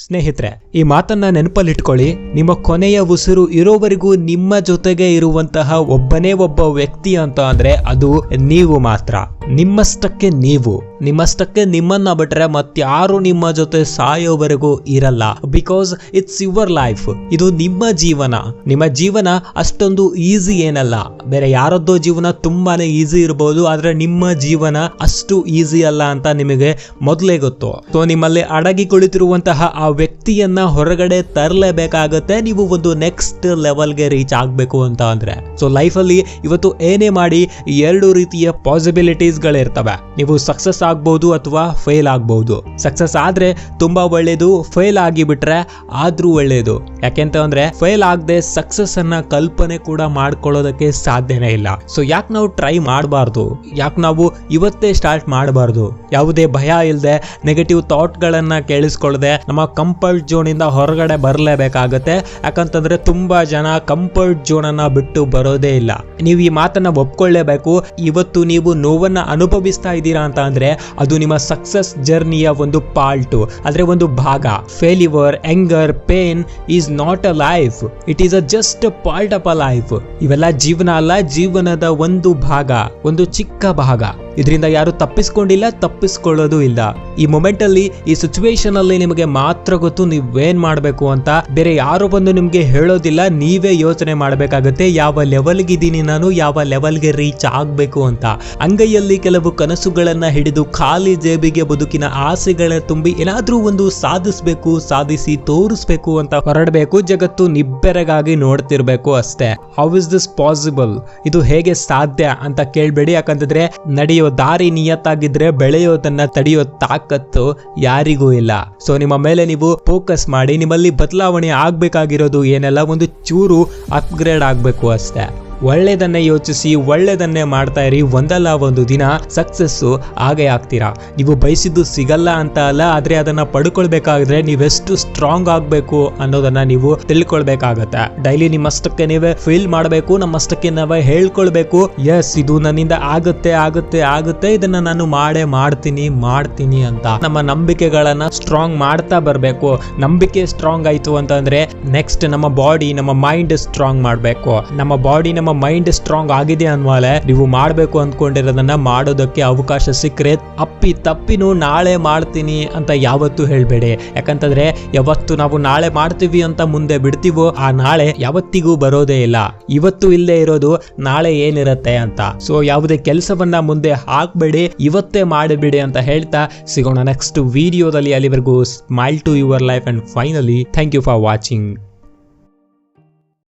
ಸ್ನೇಹಿತರೆ, ಈ ಮಾತನ್ನ ನೆನಪಲ್ಲಿಟ್ಕೊಳ್ಳಿ. ನಿಮ್ಮ ಕೊನೆಯ ಉಸಿರು ಇರೋವರೆಗೂ ನಿಮ್ಮ ಜೊತೆಗೆ ಇರುವಂತಹ ಒಬ್ಬನೇ ಒಬ್ಬ ವ್ಯಕ್ತಿ ಅಂತ ಅಂದ್ರೆ ಅದು ನೀವು ಮಾತ್ರ. ನಿಮ್ಮಷ್ಟಕ್ಕೆ ನೀವು, ನಿಮ್ಮಷ್ಟಕ್ಕೆ ನಿಮ್ಮನ್ನ ಬಿಟ್ರೆ ಮತ್ತಾರು ನಿಮ್ಮ ಜೊತೆ ಸಾಯೋವರೆಗೂ ಇರಲ್ಲ. Because it's your life. ಇದು ನಿಮ್ಮ ಜೀವನ. ನಿಮ್ಮ ಜೀವನ ಅಷ್ಟೊಂದು ಈಸಿ ಏನಲ್ಲ. ಬೇರೆ ಯಾರದ್ದೋ ಜೀವನ ತುಂಬಾನೇ ಈಸಿ ಇರಬಹುದು, ಆದ್ರೆ ನಿಮ್ಮ ಜೀವನ ಅಷ್ಟು ಈಸಿ ಅಲ್ಲ ಅಂತ ನಿಮಗೆ ಮೊದಲೇ ಗೊತ್ತು. ಸೊ ನಿಮ್ಮಲ್ಲಿ ಅಡಗಿ ಕುಳಿತಿರುವಂತಹ ಆ ವ್ಯಕ್ತಿಯನ್ನ ಹೊರಗಡೆ ತರಲೇಬೇಕಾಗತ್ತೆ, ನೀವು ಒಂದು ನೆಕ್ಸ್ಟ್ ಲೆವೆಲ್ಗೆ ರೀಚ್ ಆಗ್ಬೇಕು ಅಂತ ಅಂದ್ರೆ. ಸೊ ಲೈಫಲ್ಲಿ ಇವತ್ತು ಏನೇ ಮಾಡಿ ಎರಡು ರೀತಿಯ ಪಾಸಿಬಿಲಿಟೀಸ್ ಗಳಿರ್ತವೆ. ನೀವು ಸಕ್ಸಸ್ ಆಗ್ಬಹುದು ಅಥವಾ ಫೇಲ್ ಆಗ್ಬಹುದು. ಸಕ್ಸಸ್ ಆದ್ರೆ ತುಂಬಾ ಒಳ್ಳೇದು, ಫೇಲ್ ಆಗಿ ಬಿಟ್ರೆ ಆದ್ರೂ ಒಳ್ಳೇದು. ಯಾಕೆಂತ ಅಂದ್ರೆ ಫೇಲ್ ಆಗದೆ ಸಕ್ಸಸ್ ಅನ್ನ ಕಲ್ಪನೆ ಕೂಡ ಮಾಡ್ಕೊಳ್ಳೋದಕ್ಕೆ ಸಾಧ್ಯನೇ ಇಲ್ಲ. ಸೊ ಯಾಕೆ ನಾವು ಟ್ರೈ ಮಾಡಬಾರ್ದು? ಯಾಕೆ ನಾವು ಇವತ್ತೇ ಸ್ಟಾರ್ಟ್ ಮಾಡಬಾರ್ದು? ಯಾವುದೇ ಭಯ ಇಲ್ಲದೆ, ನೆಗೆಟಿವ್ ಥಾಟ್ ಗಳನ್ನ ಕೇಳಿಸ್ಕೊಳ್ಳದೆ ನಮ್ಮ ಕಂಫರ್ಟ್ ಝೋನ್ ಇಂದ ಹೊರಗಡೆ ಬರಲೇಬೇಕಾಗತ್ತೆ. ಯಾಕಂತಂದ್ರೆ ತುಂಬಾ ಜನ ಕಂಫರ್ಟ್ ಝೋನ್ ಅನ್ನ ಬಿಟ್ಟು ಬರೋದೇ ಇಲ್ಲ. ನೀವು ಈ ಮಾತನ್ನ ಒಪ್ಕೊಳ್ಳೇಬೇಕು. ಇವತ್ತು ನೀವು ನೋವನ್ನ ಅನುಭವಿಸ್ತಾ ಇದ್ದೀರಾ ಅಂತ ಅಂದ್ರೆ ಅದು ನಿಮ್ಮ ಸಕ್ಸಸ್ ಜರ್ನಿಯ ಒಂದು ಪಾರ್ಟ್, ಅಂದ್ರೆ ಒಂದು ಭಾಗ. Failure, anger, pain is not a life, it is a just part of a life. ಇವೆಲ್ಲ ಜೀವನ ಅಲ್ಲ, ಜೀವನದ ಒಂದು ಭಾಗ, ಒಂದು ಚಿಕ್ಕ ಭಾಗ. ಇದರಿಂದ ಯಾರು ತಪ್ಪಿಸ್ಕೊಂಡಿಲ್ಲ, ತಪ್ಪಿಸ್ಕೊಳ್ಳೋದು ಇಲ್ಲ. ಈ ಮೊಮೆಂಟ್ ಅಲ್ಲಿ, ಈ ಸಿಚುವೇಶನ್ ಅಲ್ಲಿ ನಿಮಗೆ ಮಾತ್ರ ಗೊತ್ತು ನೀವೇನ್ ಮಾಡ್ಬೇಕು ಅಂತ. ಬೇರೆ ಯಾರು ಬಂದು ನಿಮ್ಗೆ ಹೇಳೋದಿಲ್ಲ. ನೀವೇ ಯೋಚನೆ ಮಾಡ್ಬೇಕಾಗತ್ತೆ, ಯಾವ ಲೆವೆಲ್ಗೆ ಇದೀನಿ ನಾನು, ಯಾವ ಲೆವೆಲ್ಗೆ ರೀಚ್ ಆಗ್ಬೇಕು ಅಂತ. ಅಂಗೈಯಲ್ಲಿ ಕೆಲವು ಕನಸುಗಳನ್ನ ಹಿಡಿದು ಖಾಲಿ ಜೇಬಿಗೆ ಬದುಕಿನ ಆಸೆಗಳ ತುಂಬಿ ಏನಾದ್ರೂ ಒಂದು ಸಾಧಿಸ್ಬೇಕು, ಸಾಧಿಸಿ ತೋರಿಸ್ಬೇಕು ಅಂತ ಹೊರಡಬೇಕು. ಜಗತ್ತು ನಿಬ್ಬೆರಗಾಗಿ ನೋಡ್ತಿರ್ಬೇಕು ಅಷ್ಟೇ. How is this possible? ಇದು ಹೇಗೆ ಸಾಧ್ಯ ಅಂತ ಕೇಳ್ಬೇಡಿ. ಯಾಕಂತಂದ್ರೆ ನಡೆಯೋ ದಾರಿ ನಿಯತ್ತಾಗಿದ್ರೆ ಬೆಳೆಯೋದನ್ನ ತಡೆಯೋ ತಾಕತ್ತು ಯಾರಿಗೂ ಇಲ್ಲ. ಸೊ ನಿಮ್ಮ ಮೇಲೆ ನೀವು ಫೋಕಸ್ ಮಾಡಿ. ನಿಮ್ಮಲ್ಲಿ ಬದಲಾವಣೆ ಆಗ್ಬೇಕಾಗಿರೋದು ಏನೆಲ್ಲ, ಒಂದು ಚೂರು ಅಪ್ಗ್ರೇಡ್ ಆಗ್ಬೇಕು ಅಷ್ಟೇ. ಒಳ್ಳೆದನ್ನೇ ಯೋಚಿಸಿ, ಒಳ್ಳೆದನ್ನೇ ಮಾಡ್ತಾ ಇರಿ. ಒಂದಲ್ಲ ಒಂದು ದಿನ ಸಕ್ಸಸ್ಸು ಆಗೇ ಆಗ್ತೀರಾ. ನೀವು ಬಯಸಿದ್ದು ಸಿಗಲ್ಲ ಅಂತ ಅಲ್ಲ, ಆದ್ರೆ ಅದನ್ನ ಪಡ್ಕೊಳ್ಬೇಕಾದ್ರೆ ನೀವೆಷ್ಟು ಸ್ಟ್ರಾಂಗ್ ಆಗ್ಬೇಕು ಅನ್ನೋದನ್ನ ನೀವು ತಿಳ್ಕೊಳ್ಬೇಕಾಗತ್ತೆ. ಡೈಲಿ ನಿಮ್ಮಷ್ಟಕ್ಕೆ ನೀವೇ ಫೀಲ್ ಮಾಡಬೇಕು, ನಮ್ಮಷ್ಟಕ್ಕೆ ನಾವೇ ಹೇಳ್ಕೊಳ್ಬೇಕು, ಎಸ್ ಇದು ನನ್ನಿಂದ ಆಗುತ್ತೆ ಆಗುತ್ತೆ ಆಗುತ್ತೆ, ಇದನ್ನ ನಾನು ಮಾಡ್ತೀನಿ ಅಂತ. ನಮ್ಮ ನಂಬಿಕೆಗಳನ್ನ ಸ್ಟ್ರಾಂಗ್ ಮಾಡ್ತಾ ಬರ್ಬೇಕು. ನಂಬಿಕೆ ಸ್ಟ್ರಾಂಗ್ ಆಯ್ತು ಅಂತಂದ್ರೆ ನೆಕ್ಸ್ಟ್ ನಮ್ಮ ಬಾಡಿ, ನಮ್ಮ ಮೈಂಡ್ ಸ್ಟ್ರಾಂಗ್ ಮಾಡ್ಬೇಕು. ನಮ್ಮ ಬಾಡಿ, ನಮ್ಮ ಮೈಂಡ್ ಸ್ಟ್ರಾಂಗ್ ಆಗಿದೆ ಅನ್ವಾಲೆ ನೀವು ಮಾಡ್ಬೇಕು ಅಂದ್ಕೊಂಡಿರೋದನ್ನ ಮಾಡೋದಕ್ಕೆ ಅವಕಾಶ ಸಿಕ್ಕರೆ ಅಪ್ಪಿ ತಪ್ಪಿನೂ ನಾಳೆ ಮಾಡ್ತೀನಿ ಅಂತ ಯಾವತ್ತೂ ಹೇಳ್ಬೇಡಿ. ಯಾಕಂತಂದ್ರೆ ಯಾವತ್ತು ನಾವು ನಾಳೆ ಮಾಡ್ತೀವಿ ಅಂತ ಮುಂದೆ ಬಿಡ್ತೀವೋ ಆ ನಾಳೆ ಯಾವತ್ತಿಗೂ ಬರೋದೇ ಇಲ್ಲ. ಇವತ್ತು ಇಲ್ಲದೆ ಇರೋದು ನಾಳೆ ಏನಿರತ್ತೆ ಅಂತ. ಸೊ ಯಾವುದೇ ಕೆಲಸವನ್ನ ಮುಂದೆ ಹಾಕ್ಬೇಡಿ, ಇವತ್ತೇ ಮಾಡಿಬಿಡಿ ಅಂತ ಹೇಳ್ತಾ ಸಿಗೋಣ ನೆಕ್ಸ್ಟ್ ವಿಡಿಯೋದಲ್ಲಿ. ಅಲ್ಲಿವರೆಗೂ smile to your life and finally thank you for watching.